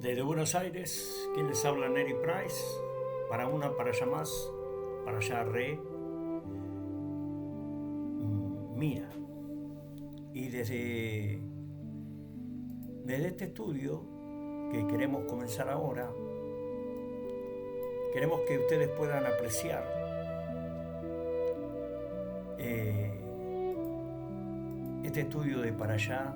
Desde Buenos Aires, quien les habla, Neri Price, para una Parashá más, Parashá Re. Mira, y desde este estudio que queremos comenzar ahora, queremos que ustedes puedan apreciar este estudio de Parashá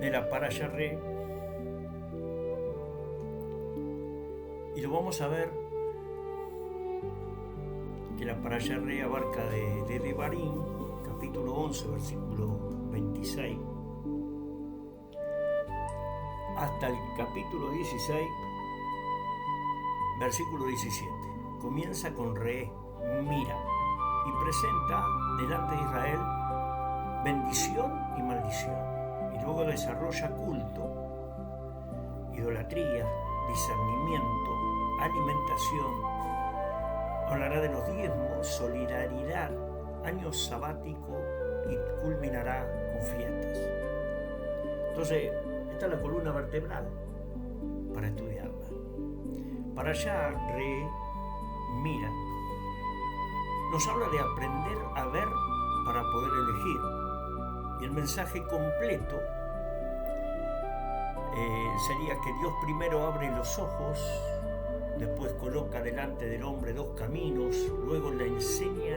de la Parashá Re, y lo vamos a ver que la Parashá Re abarca de Devarim, capítulo 11, versículo 26, hasta el capítulo 16, versículo 17. Comienza con Re, mira, y presenta delante de Israel bendición y maldición. Y luego desarrolla culto, idolatría, discernimiento, alimentación. Hablará de los diezmos, solidaridad, año sabático y culminará con fiestas. Entonces, esta es la columna vertebral para estudiarla. Parashá Re, mira, nos habla de aprender a ver para poder elegir. Y el mensaje completo sería que Dios primero abre los ojos, después coloca delante del hombre dos caminos, luego le enseña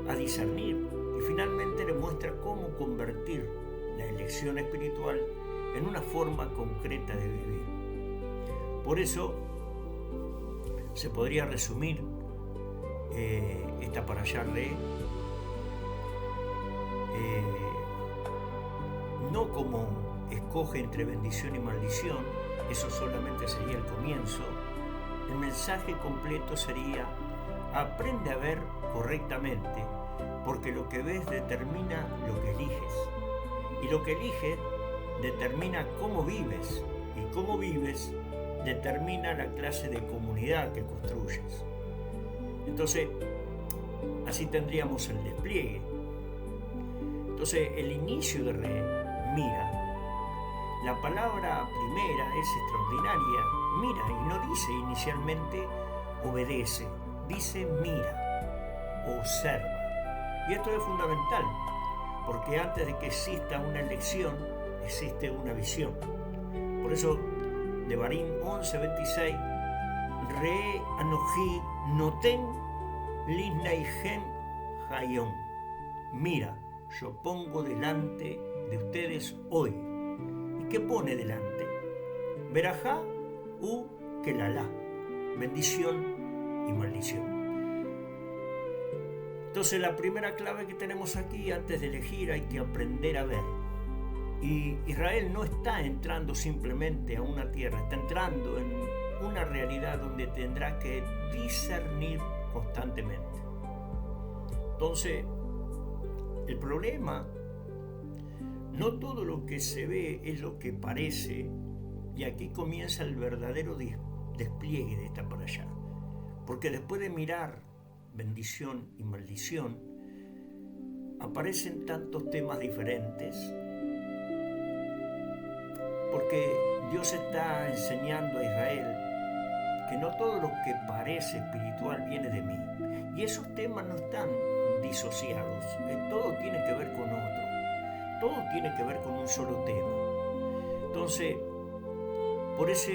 a discernir y finalmente le muestra cómo convertir la elección espiritual en una forma concreta de vivir. Por eso se podría resumir esta Parashá Re no como escoge entre bendición y maldición, eso solamente sería el comienzo. El mensaje completo sería: aprende a ver correctamente, porque lo que ves determina lo que eliges, y lo que eliges determina cómo vives, y cómo vives determina la clase de comunidad que construyes. Entonces, así tendríamos el despliegue. Entonces, el inicio de Re, mira, la palabra primera es extraordinaria, mira, y no dice inicialmente obedece, dice mira, observa. Y esto es fundamental, porque antes de que exista una elección, existe una visión. Por eso, Devarim 11:26, Re anoji noten lisnaihem hayom. Mira, yo pongo delante de ustedes hoy. ¿Y qué pone delante? Berajá u kelalá, bendición y maldición. Entonces, la primera clave que tenemos aquí, antes de elegir, hay que aprender a ver. Y Israel no está entrando simplemente a una tierra, está entrando en una realidad donde tendrá que discernir constantemente. Entonces, el problema, no todo lo que se ve es lo que parece, y aquí comienza el verdadero despliegue de esta Parashá. Porque después de mirar bendición y maldición, aparecen tantos temas diferentes, porque Dios está enseñando a Israel que no todo lo que parece espiritual viene de mí. Y esos temas no están disociados, todo tiene que ver con otro, todo tiene que ver con un solo tema. Entonces, por eso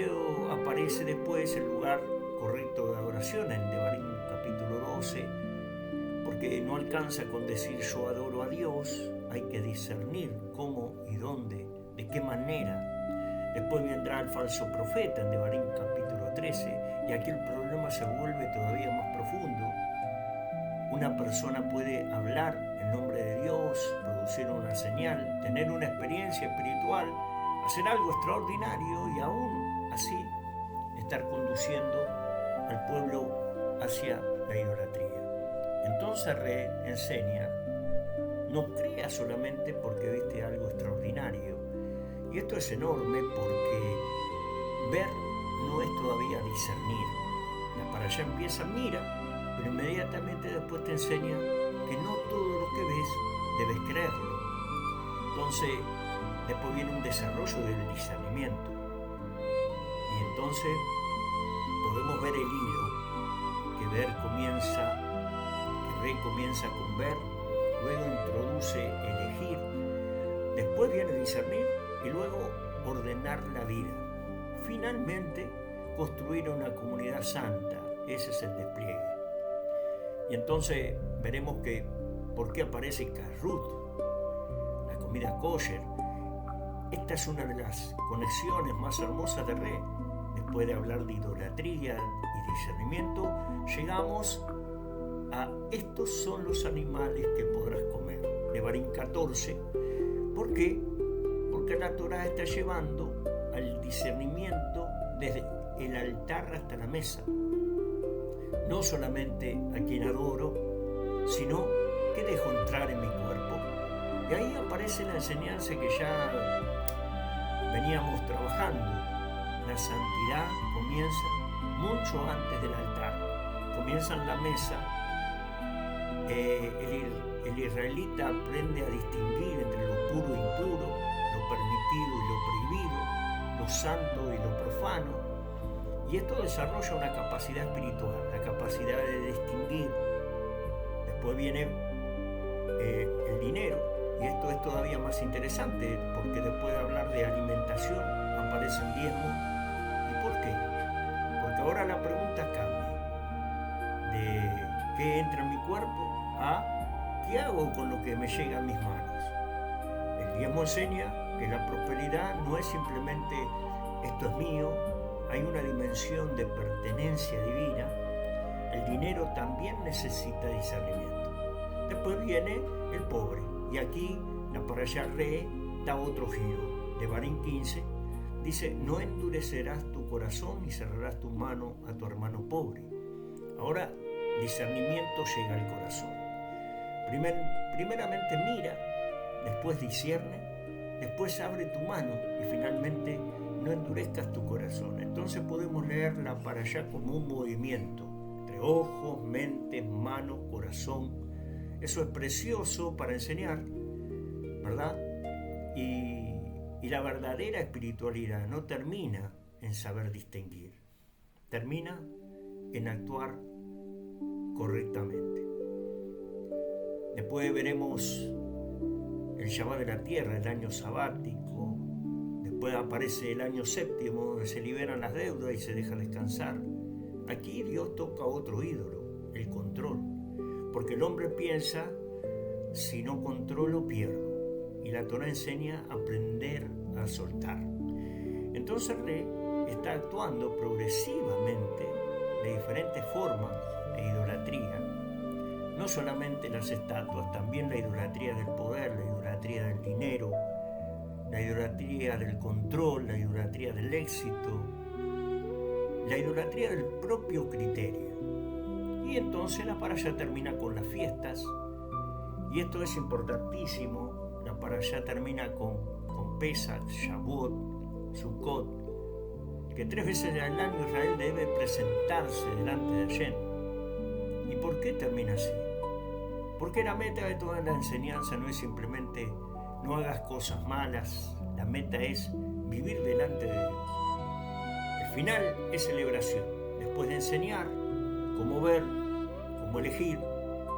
aparece después el lugar correcto de adoración en Devarim capítulo 12, porque no alcanza con decir yo adoro a Dios, hay que discernir cómo y dónde, de qué manera. Después vendrá el falso profeta en Devarim capítulo 13, y aquí el problema se vuelve todavía más profundo. Una persona puede hablar en nombre de Dios, producir una señal, tener una experiencia espiritual, hacer algo extraordinario y aún así estar conduciendo al pueblo hacia la idolatría. Entonces Re enseña: no creas solamente porque viste algo extraordinario. Y esto es enorme porque ver no es todavía discernir. La Parashá empieza, mira, pero inmediatamente después te enseña que no todo lo que ves debes creerlo. Entonces, después viene un desarrollo del discernimiento. Y entonces podemos ver el hilo, que ver comienza, que re comienza con ver, luego introduce elegir, después viene discernir y luego ordenar la vida. Finalmente, construir una comunidad santa, ese es el despliegue. Y entonces veremos que por qué aparece Kashrut, la comida kosher. Esta es una de las conexiones más hermosas de Re. Después de hablar de idolatría y discernimiento, llegamos a estos son los animales que podrás comer. Devarim 14. ¿Por qué? Porque la Torá está llevando al discernimiento desde el altar hasta la mesa. No solamente a quien adoro, sino que dejo entrar en mi cuerpo. Y ahí aparece la enseñanza que ya veníamos trabajando. La santidad comienza mucho antes del altar. Comienza en la mesa. El israelita aprende a distinguir entre lo puro e impuro, lo permitido y lo prohibido, lo santo y lo profano. Y esto desarrolla una capacidad espiritual, la capacidad de distinguir. Después viene el dinero, y esto es todavía más interesante, porque después de hablar de alimentación aparecen diezmos. ¿Y por qué? Porque ahora la pregunta cambia de qué entra en mi cuerpo a qué hago con lo que me llega a mis manos. El diezmo enseña que la prosperidad no es simplemente esto es mío. Hay una dimensión de pertenencia divina. El dinero también necesita discernimiento. Después viene el pobre. Y aquí la Parashá Re da otro giro. Devarim 15 dice, no endurecerás tu corazón ni cerrarás tu mano a tu hermano pobre. Ahora, discernimiento llega al corazón. Primeramente mira, después discierne, después abre tu mano y finalmente no endurezcas tu corazón. Entonces podemos leer la Parashá como un movimiento entre ojos, mente, mano, corazón. Eso es precioso para enseñar, ¿verdad? Y la verdadera espiritualidad no termina en saber distinguir, termina en actuar correctamente. Después veremos el Shabbat de la tierra, el año sabático. Después aparece el año séptimo, donde se liberan las deudas y se deja descansar. Aquí Dios toca otro ídolo, el control. Porque el hombre piensa, si no controlo, pierdo. Y la Torá enseña a aprender a soltar. Entonces Re está actuando progresivamente de diferentes formas de idolatría. No solamente las estatuas, también la idolatría del poder, la idolatría del dinero, la idolatría del control, la idolatría del éxito, la idolatría del propio criterio. Y entonces la Parashá termina con las fiestas, y esto es importantísimo. La Parashá termina con Pesach, Shavuot, Sukkot, que 3 veces al año Israel debe presentarse delante de Hashem. ¿Y por qué termina así? Porque la meta de toda la enseñanza no es simplemente no hagas cosas malas, la meta es vivir delante de Dios. El final es celebración, después de enseñar cómo ver, cómo elegir,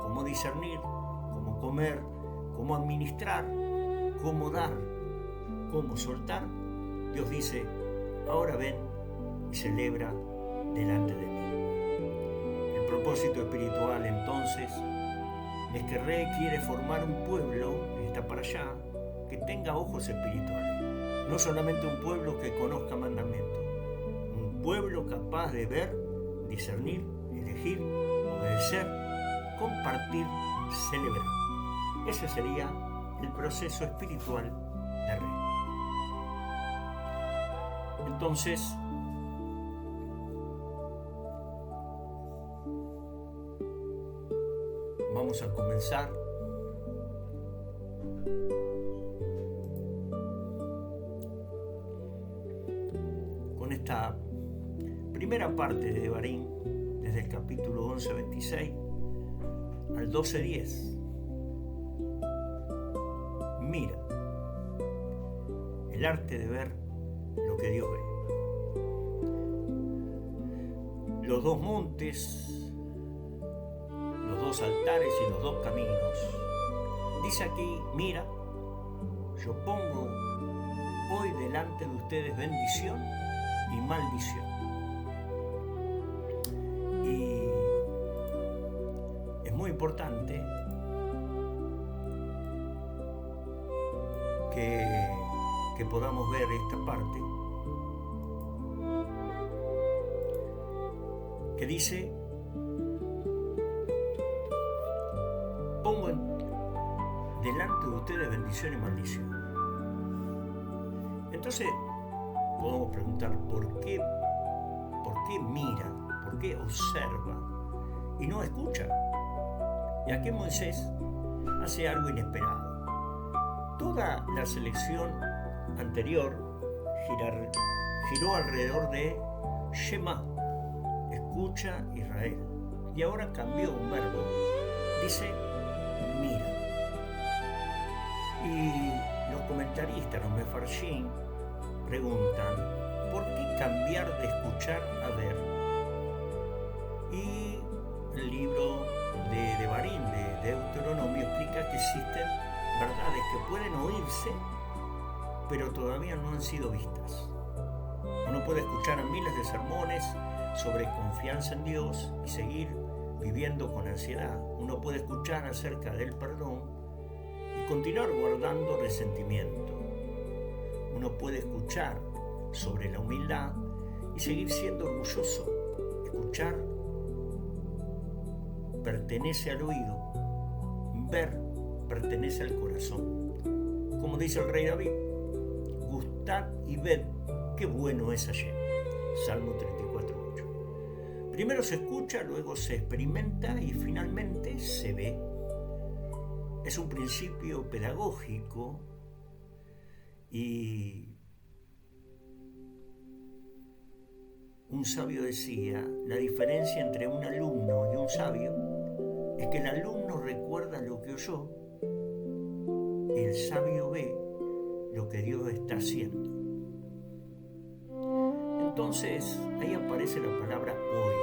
cómo discernir, cómo comer, cómo administrar, cómo dar, cómo soltar. Dios dice, ahora ven y celebra delante de mí. El propósito espiritual entonces es que Re quiere formar un pueblo, está para allá, que tenga ojos espirituales. No solamente un pueblo que conozca mandamientos, un pueblo capaz de ver, discernir, elegir, obedecer, compartir, celebrar. Ese sería el proceso espiritual de Re. Entonces, vamos a comenzar con esta primera parte de Devarim, desde el capítulo 11:26 al 12:10. mira. El arte de ver lo que Dios ve. Los dos montes, los dos altares y los dos caminos. Dice aquí, mira, yo pongo hoy delante de ustedes bendición y maldición. Y es muy importante que podamos ver esta parte que dice, pongo delante de ustedes bendición y maldición. Entonces podemos preguntar ¿por qué mira? ¿Por qué observa? Y no escucha. Y aquí Moisés hace algo inesperado. Toda la selección anterior giró alrededor de Shema, escucha Israel. Y ahora cambió un verbo. Dice, mira. Y los comentaristas, los mefarshim, preguntan, ¿por qué cambiar de escuchar a ver? Y el libro de Devarim, de Deuteronomio, explica que existen verdades que pueden oírse, pero todavía no han sido vistas. Uno puede escuchar miles de sermones sobre confianza en Dios y seguir viviendo con ansiedad. Uno puede escuchar acerca del perdón y continuar guardando resentimiento. Uno puede escuchar sobre la humildad y seguir siendo orgulloso. Escuchar pertenece al oído, ver pertenece al corazón. Como dice el rey David, gustad y ved qué bueno es Hashem. Salmo 34:8. Primero se escucha, luego se experimenta y finalmente se ve. Es un principio pedagógico y un sabio decía, la diferencia entre un alumno y un sabio es que el alumno recuerda lo que oyó y el sabio ve lo que Dios está haciendo. Entonces, ahí aparece la palabra hoy,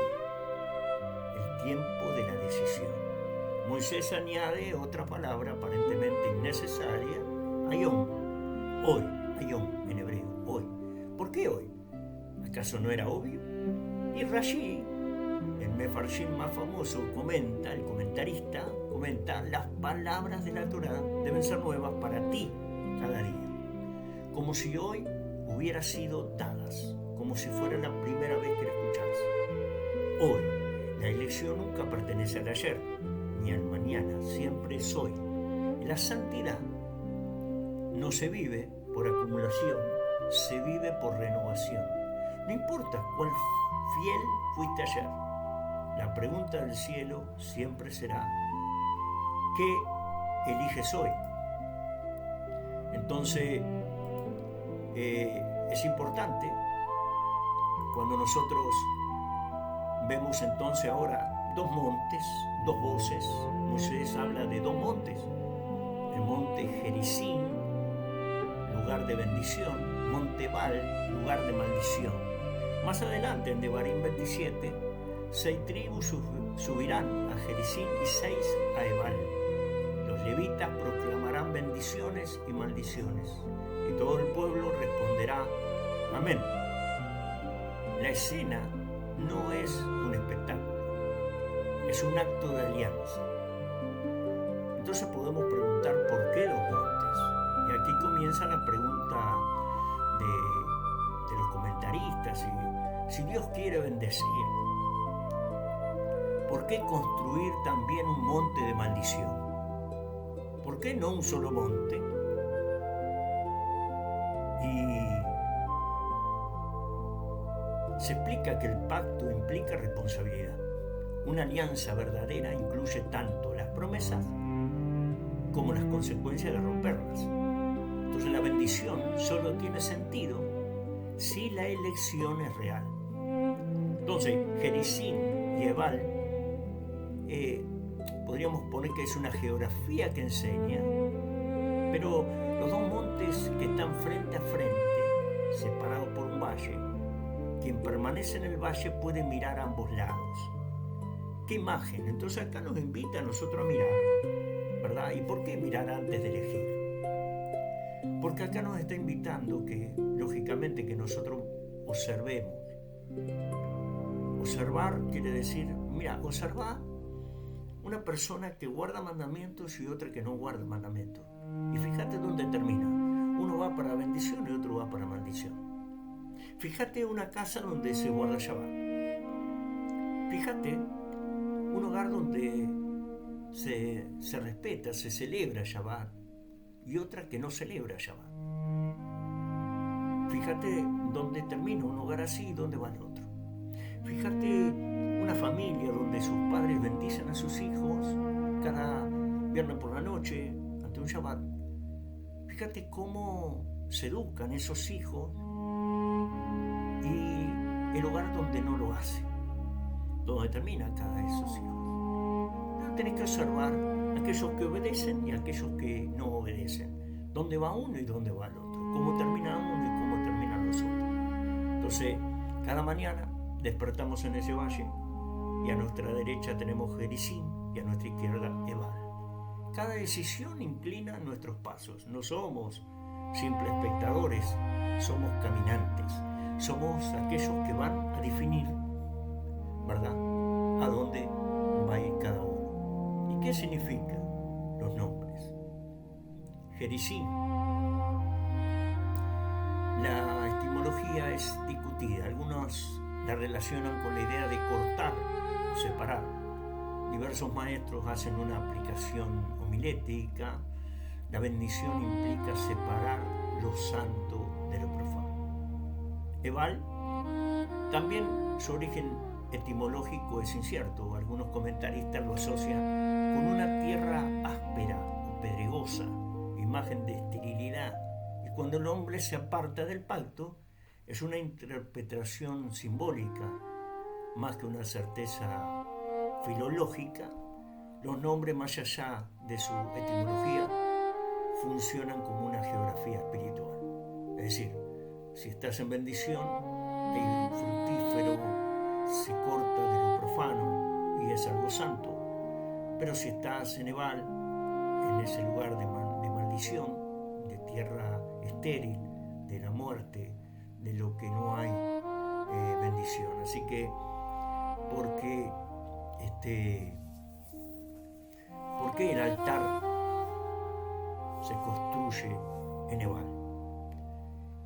el tiempo de la decisión. Moisés añade otra palabra aparentemente innecesaria, ayom, hoy, ayom en hebreo, hoy. ¿Por qué hoy? ¿Acaso no era obvio? Y Rashi, el mefarshim más famoso, el comentarista, comenta, las palabras de la Torá deben ser nuevas para ti cada día, como si hoy hubiera sido dadas, como si fuera la primera vez que la escuchás. Hoy, la elección nunca pertenece al ayer, ni al mañana, siempre es hoy. La santidad no se vive por acumulación, se vive por renovación. No importa cuál fiel fuiste ayer, la pregunta del cielo siempre será, ¿qué eliges hoy? Entonces, es importante cuando nosotros vemos entonces ahora dos montes, dos voces. Moisés habla de dos montes, el monte Gerizim, lugar de bendición, monte Ebal, lugar de maldición. Más adelante, en Devarim 27, 6 tribus subirán a Gerizim y 6 a Ebal. Los levitas proclamarán bendiciones y maldiciones, y todo el pueblo responderá, amén. La escena no es un espectáculo, es un acto de alianza. Entonces podemos preguntar por qué dos montes. Y aquí comienza la pregunta de los comentaristas. Si Dios quiere bendecir, ¿por qué construir también un monte de maldición? ¿Por qué no un solo monte? Y se explica que el pacto implica responsabilidad. Una alianza verdadera incluye tanto las promesas como las consecuencias de romperlas. Entonces la bendición solo tiene sentido si la elección es real. Entonces, Gerizim y Ebal, podríamos poner que es una geografía que enseña Pero los dos montes que están frente a frente, separados por un valle, quien permanece en el valle puede mirar a ambos lados. ¿Qué imagen? Entonces acá nos invita a nosotros a mirar, ¿verdad? ¿Y por qué mirar antes de elegir? Porque acá nos está invitando que, lógicamente, que nosotros observemos. Observar quiere decir, mira, observar una persona que guarda mandamientos y otra que no guarda mandamientos. Y fíjate dónde termina. Uno va para bendición y otro va para maldición. Fíjate una casa donde se guarda Shabbat. Fíjate un hogar donde se respeta, se celebra Shabbat, y otra que no celebra Shabbat. Fíjate dónde termina un hogar así y dónde va el otro. Fíjate una familia donde sus padres bendicen a sus hijos cada viernes por la noche ante un Shabbat. Fíjate cómo se educan esos hijos y el hogar donde no lo hace, donde termina cada de esos hijos. Tenés que observar aquellos que obedecen y aquellos que no obedecen. Dónde va uno y dónde va el otro. Cómo termina uno y cómo terminan los otros. Entonces, cada mañana despertamos en ese valle y a nuestra derecha tenemos Gerizim y a nuestra izquierda Ebal. Cada decisión inclina nuestros pasos. No somos simples espectadores, somos caminantes. Somos aquellos que van a definir, ¿verdad?, a dónde va a ir cada uno. ¿Y qué significan los nombres? Gerizim. La etimología es discutida. Algunos la relacionan con la idea de cortar o separar. Diversos maestros hacen una aplicación homilética. La bendición implica separar lo santo de lo profano. Ebal, también su origen etimológico es incierto. Algunos comentaristas lo asocian con una tierra áspera o pedregosa, imagen de esterilidad. Y cuando el hombre se aparta del pacto, es una interpretación simbólica, más que una certeza filológica. Los nombres, más allá de su etimología, funcionan como una geografía espiritual. Es decir, si estás en bendición, el fructífero se corta de lo profano y es algo santo. Pero si estás en Ebal, en ese lugar de maldición, de tierra estéril, de la muerte, de lo que no hay bendición. Así que, ¿por qué el altar se construye en Ebal?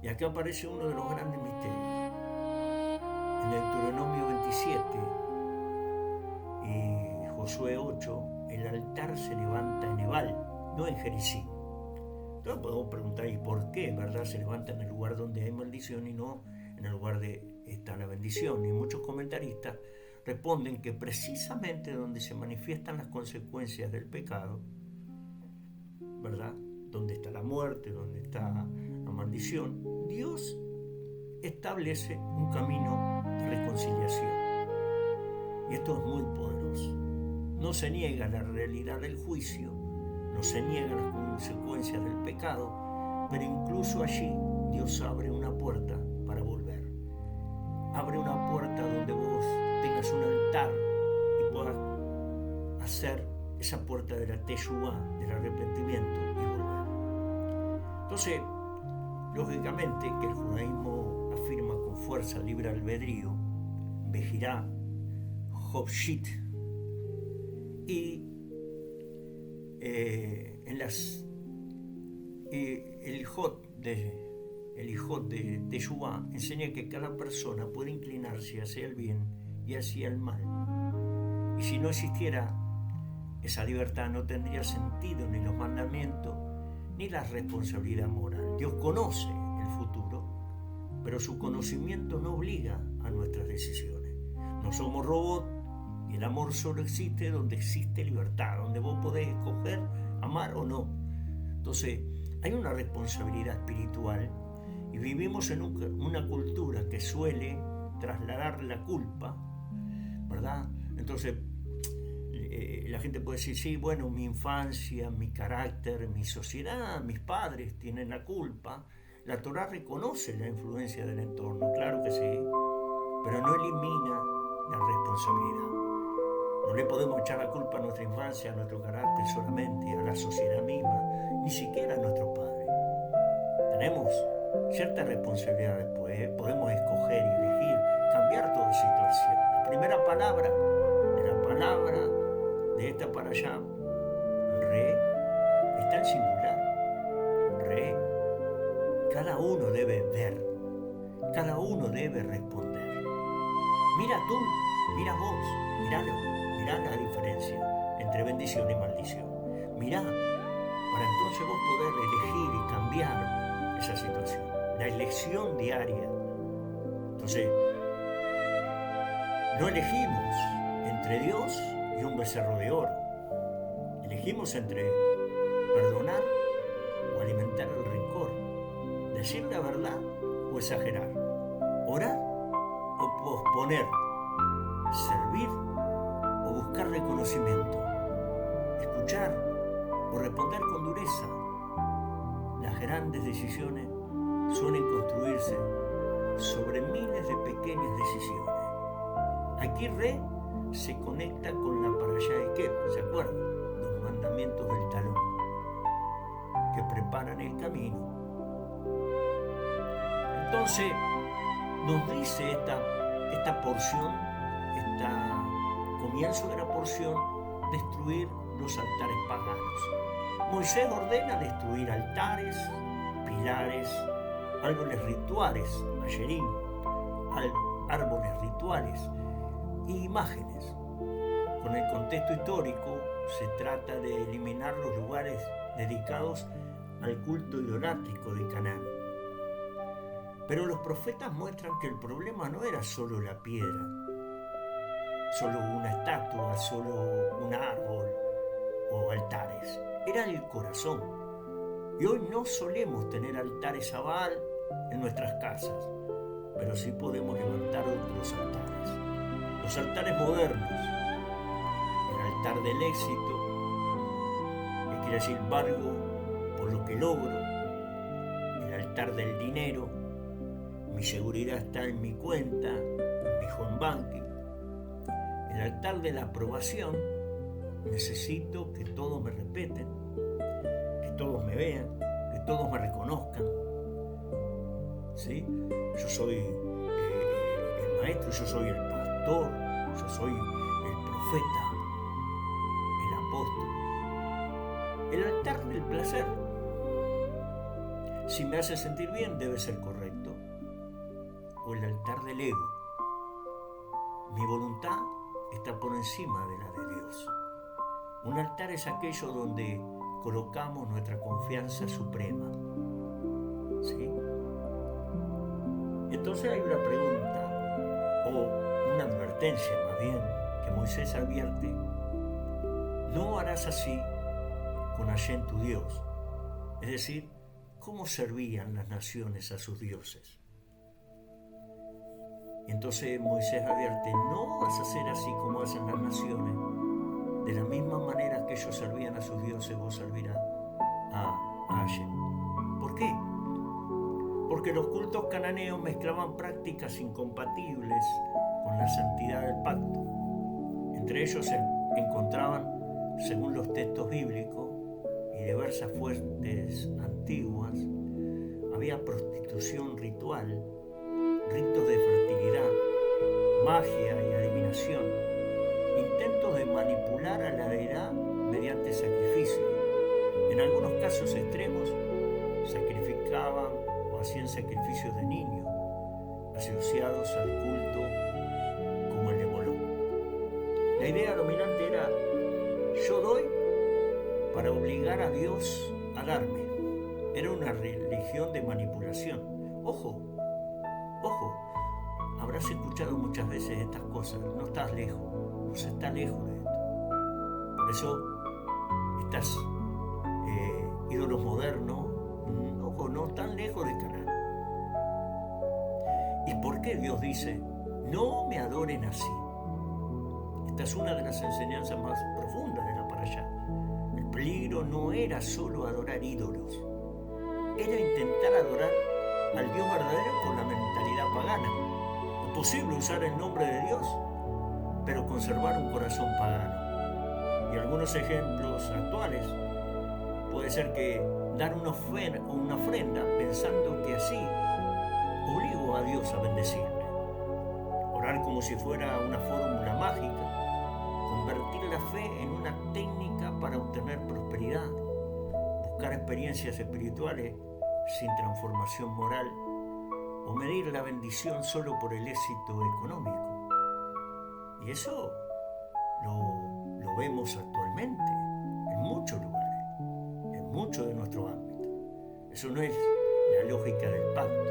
Y acá aparece uno de los grandes misterios. En Deuteronomio 27 y Josué 8, el altar se levanta en Ebal, no en Gerizim. Entonces podemos preguntar, ¿y por qué, verdad, se levanta en el lugar donde hay maldición y no en el lugar donde está la bendición? Y muchos comentaristas responden que precisamente donde se manifiestan las consecuencias del pecado, ¿verdad?, donde está la muerte, donde está la maldición, Dios establece un camino de reconciliación. Y esto es muy poderoso. No se niega la realidad del juicio, no se niegan las consecuencias del pecado, pero incluso allí Dios abre una puerta para volver. Abre una puerta donde vos tengas un altar y puedas hacer esa puerta de la teshuvá, del arrepentimiento, y volver. Entonces, lógicamente que el judaísmo afirma con fuerza libre albedrío, Bejirá, Hofshit, y el Ijot de Teshuvá enseña que cada persona puede inclinarse hacia el bien y hacia el mal. Y si no existiera esa libertad, no tendría sentido ni los mandamientos ni la responsabilidad moral. Dios conoce el futuro, pero su conocimiento no obliga a nuestras decisiones. No somos robots y el amor solo existe donde existe libertad, donde vos podés escoger amar o no. Entonces, hay una responsabilidad espiritual y vivimos en una cultura que suele trasladar la culpa, ¿verdad? Entonces, la gente puede decir, sí, bueno, mi infancia, mi carácter, mi sociedad, mis padres tienen la culpa. La Torá reconoce la influencia del entorno, claro que sí, pero no elimina la responsabilidad. No le podemos echar la culpa a nuestra infancia, a nuestro carácter solamente, a la sociedad misma, ni siquiera a nuestros padres. Tenemos cierta responsabilidad después, podemos escoger y elegir, cambiar toda situación. La primera palabra de esta para allá, re, está en singular. Re. Cada uno debe ver, cada uno debe responder. Mira tú, mira vos, mirá la diferencia entre bendición y maldición. Mirá, para entonces vos poder elegir y cambiar esa situación. La elección diaria. Entonces, no elegimos entre Dios y un becerro de oro. Elegimos entre perdonar o alimentar el rencor, decir la verdad o exagerar, orar o posponer, servir o buscar reconocimiento, escuchar o responder con dureza. Las grandes decisiones suelen construirse sobre miles de pequeñas decisiones. Aquí Re se conecta con la parashá de Kep, ¿se acuerdan? Los mandamientos del talón que preparan el camino. Entonces nos dice esta porción, este comienzo de la porción, destruir los altares paganos. Moisés ordena destruir altares, pilares, árboles rituales, asherim, árboles rituales y imágenes. Con el contexto histórico se trata de eliminar los lugares dedicados al culto idolátrico de Canaán. Pero los profetas muestran que el problema no era solo la piedra, solo una estatua, solo un árbol o altares. Era el corazón. Y hoy no solemos tener altares a Baal en nuestras casas, pero sí podemos levantar otros altares. Los altares modernos, el altar del éxito, que quiere decir valgo por lo que logro, el altar del dinero, mi seguridad está en mi cuenta, en mi home banking, el altar de la aprobación, necesito que todos me respeten, que todos me vean, que todos me reconozcan. ¿Sí? Yo soy el maestro, yo soy el pastor, yo soy el profeta, el apóstol. El altar del placer. Si me hace sentir bien, debe ser correcto. O el altar del ego. Mi voluntad está por encima de la de Dios. Un altar es aquello donde colocamos nuestra confianza suprema. ¿Sí? Entonces hay una pregunta, o una advertencia más bien, que Moisés advierte: no harás así con Hashem tu Dios. Es decir, ¿cómo servían las naciones a sus dioses? Entonces Moisés advierte: no vas a hacer así como hacen las naciones. De la misma manera que ellos servían a sus dioses, vos servirás a Hashem. ¿Por qué? Porque los cultos cananeos mezclaban prácticas incompatibles con la santidad del pacto. Entre ellos se encontraban, según los textos bíblicos y diversas fuentes antiguas, había prostitución ritual, ritos de fertilidad, magia y adivinación, intentos de manipular a la deidad mediante sacrificio. En algunos casos extremos, sacrificaban o hacían sacrificios de niños asociados al culto como el de Moloch. La idea dominante era: yo doy para obligar a Dios a darme. Era una religión de manipulación. Ojo, habrás escuchado muchas veces estas cosas, no estás lejos, no se está lejos de esto. Por eso, estas ídolos modernos, ojo, no tan lejos de Canaán. ¿Y por qué Dios dice: no me adoren así? Esta es una de las enseñanzas más profundas de la Parashá. El peligro no era solo adorar ídolos, era intentar adorar al Dios verdadero con la mentalidad pagana. Es posible usar el nombre de Dios, pero conservar un corazón pagano. Y algunos ejemplos actuales puede ser que dar una ofrenda pensando que así obligo a Dios a bendecirme. Orar como si fuera una fórmula mágica, convertir la fe en una técnica para obtener prosperidad, buscar experiencias espirituales sin transformación moral o medir la bendición solo por el éxito económico. Y eso lo vemos actualmente en muchos lugares, en muchos de nuestros ámbitos. Eso no es la lógica del pacto,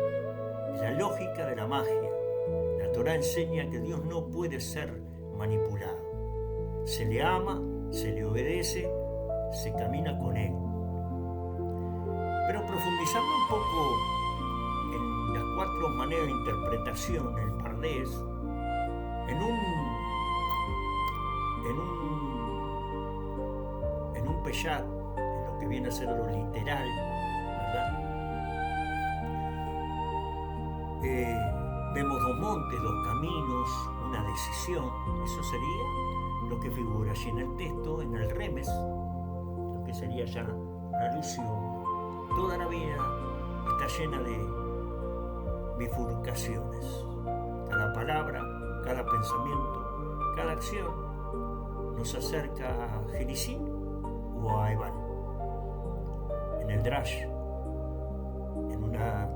es la lógica de la magia. La Torá enseña que Dios no puede ser manipulado. Se le ama, se le obedece, se camina con Él. Pero profundizando un poco en las 4 maneras de interpretación del Pardés, en un peyat, en lo que viene a ser lo literal, ¿verdad? Vemos 2 montes, 2 caminos, una decisión. Eso sería lo que figura allí en el texto, en el remes, lo que sería ya una alusión. Toda la vida está llena de bifurcaciones. Cada palabra, cada pensamiento, cada acción nos acerca a Jericín o a Eval. En el Drash, en una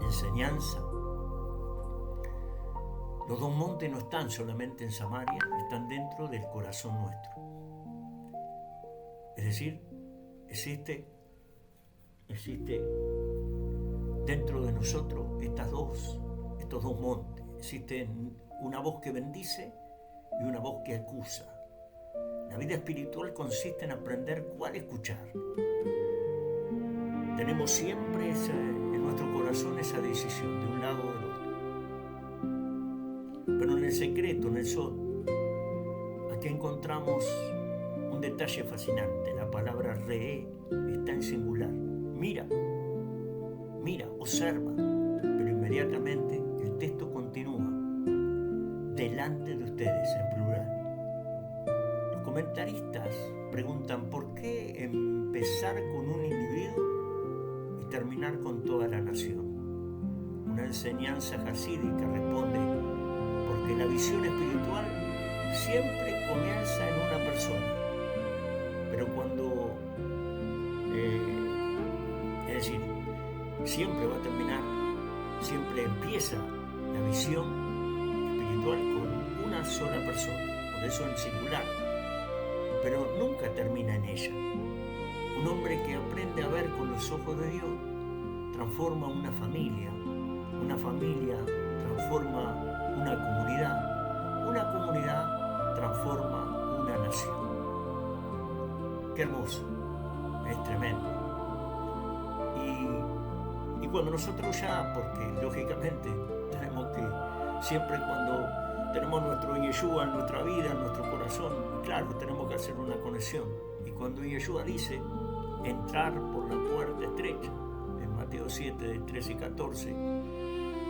enseñanza, los 2 montes no están solamente en Samaria, están dentro del corazón nuestro. Es decir, existe dentro de nosotros estos dos montes. Existe una voz que bendice y una voz que acusa. La vida espiritual consiste en aprender cuál escuchar. Tenemos siempre en nuestro corazón esa decisión de un lado o del otro. Pero en el secreto, en el Sod, aquí encontramos un detalle fascinante. La palabra re'é está en singular. Mira, observa, pero inmediatamente el texto continúa. Delante de ustedes, en plural. Los comentaristas preguntan por qué empezar con un individuo y terminar con toda la nación. Una enseñanza jasídica responde porque la visión espiritual siempre comienza en una persona, pero cuando es decir, siempre va a terminar, siempre empieza la visión espiritual con una sola persona, por eso en singular, pero nunca termina en ella. Un hombre que aprende a ver con los ojos de Dios transforma una familia transforma una comunidad transforma una nación. Qué hermoso, es tremendo. Y cuando nosotros ya, porque lógicamente tenemos que, siempre cuando tenemos nuestro Yeshua en nuestra vida, en nuestro corazón, claro, tenemos que hacer una conexión. Y cuando Yeshua dice entrar por la puerta estrecha, en Mateo 7, de 13 y 14,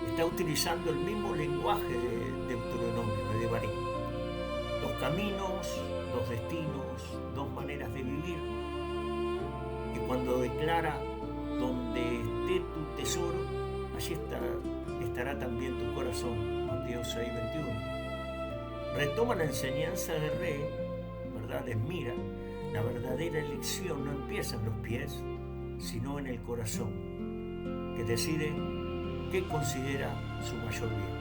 está utilizando el mismo lenguaje de Deuteronomio, de Devarim. 2 caminos, 2 destinos, 2 maneras de vivir. Y cuando declara donde esté tu tesoro, allí estará también tu corazón, Mateo 6, 21. Retoma la enseñanza de Re, ¿verdad? Mira, la verdadera elección no empieza en los pies, sino en el corazón, que decide qué considera su mayor bien.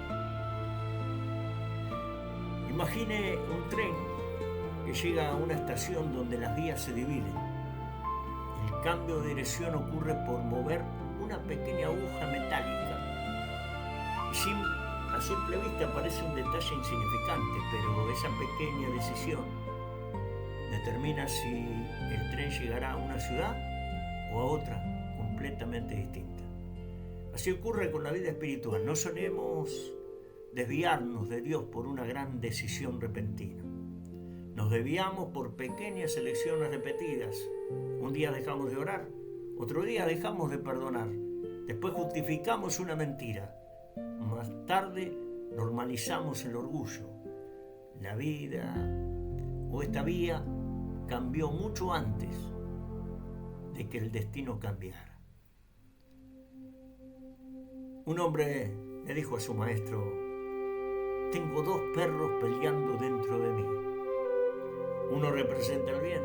Imagine un tren que llega a una estación donde las vías se dividen. El cambio de dirección ocurre por mover una pequeña aguja metálica. A simple vista parece un detalle insignificante, pero esa pequeña decisión determina si el tren llegará a una ciudad o a otra completamente distinta. Así ocurre con la vida espiritual. No solemos desviarnos de Dios por una gran decisión repentina. Nos desviamos por pequeñas elecciones repetidas. Un día dejamos de orar, otro día dejamos de perdonar. Después justificamos una mentira. Más tarde normalizamos el orgullo. La vida o esta vía cambió mucho antes de que el destino cambiara. Un hombre le dijo a su maestro: tengo 2 perros peleando dentro de mí. Uno representa el bien,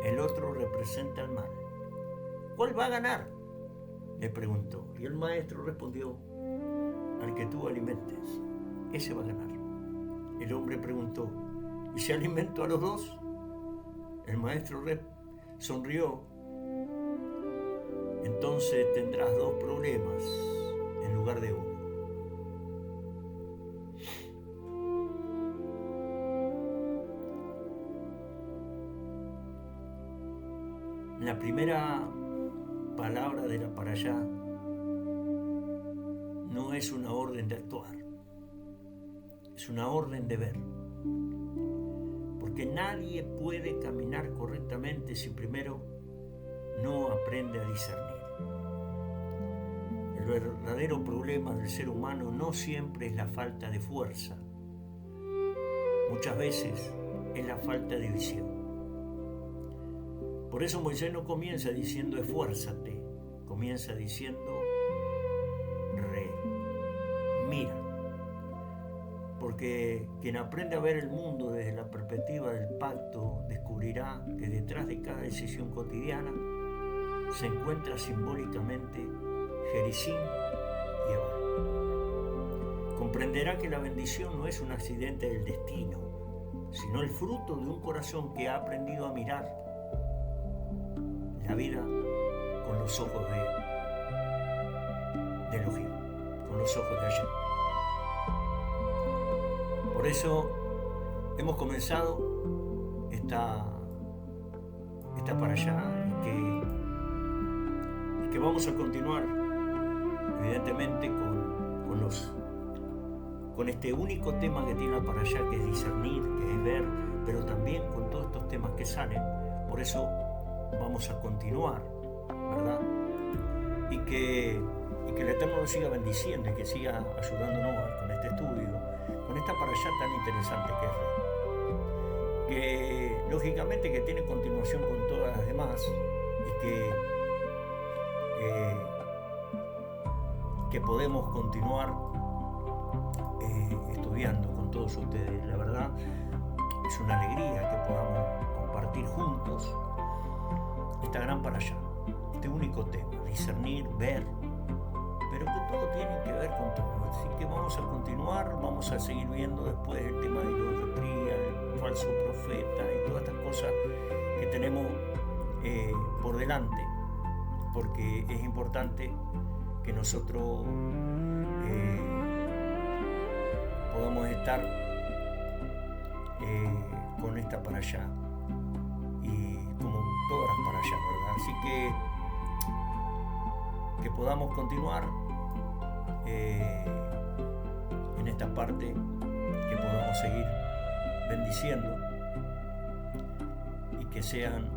el otro representa el mal. ¿Cuál va a ganar?, le preguntó. Y el maestro respondió: al que tú alimentes, ese va a ganar. El hombre preguntó: ¿y si alimento a los 2? El maestro sonrió: entonces tendrás 2 problemas en lugar de uno. La primera palabra de la parashá no es una orden de actuar, es una orden de ver. Porque nadie puede caminar correctamente si primero no aprende a discernir. El verdadero problema del ser humano no siempre es la falta de fuerza. Muchas veces es la falta de visión. Por eso Moisés no comienza diciendo esfuérzate, comienza diciendo mira. Porque quien aprende a ver el mundo desde la perspectiva del pacto descubrirá que detrás de cada decisión cotidiana se encuentra simbólicamente Jericín y Ebal. Comprenderá que la bendición no es un accidente del destino, sino el fruto de un corazón que ha aprendido a mirar la vida con los ojos de Elohim, con los ojos de Hashem. Por eso hemos comenzado esta parashá y que vamos a continuar evidentemente con este único tema que tiene la parashá, que es discernir, que es ver, pero también con todos estos temas que salen. Por eso vamos a continuar, ¿verdad? Y que el Eterno nos siga bendiciendo y que siga ayudándonos con este estudio, con esta parashá tan interesante que es Re, que lógicamente que tiene continuación con todas las demás y que podemos continuar estudiando con todos ustedes. La verdad es una alegría que podamos compartir juntos esta gran parashá, este único tema, discernir, ver, pero que todo tiene que ver con todo. Así que vamos a continuar, vamos a seguir viendo después el tema de idolatría, el falso profeta y todas estas cosas que tenemos por delante, porque es importante que nosotros podamos estar con esta parashá y como todas las parashá, ¿verdad? Así que podamos continuar en esta parte, que podamos seguir bendiciendo y que sean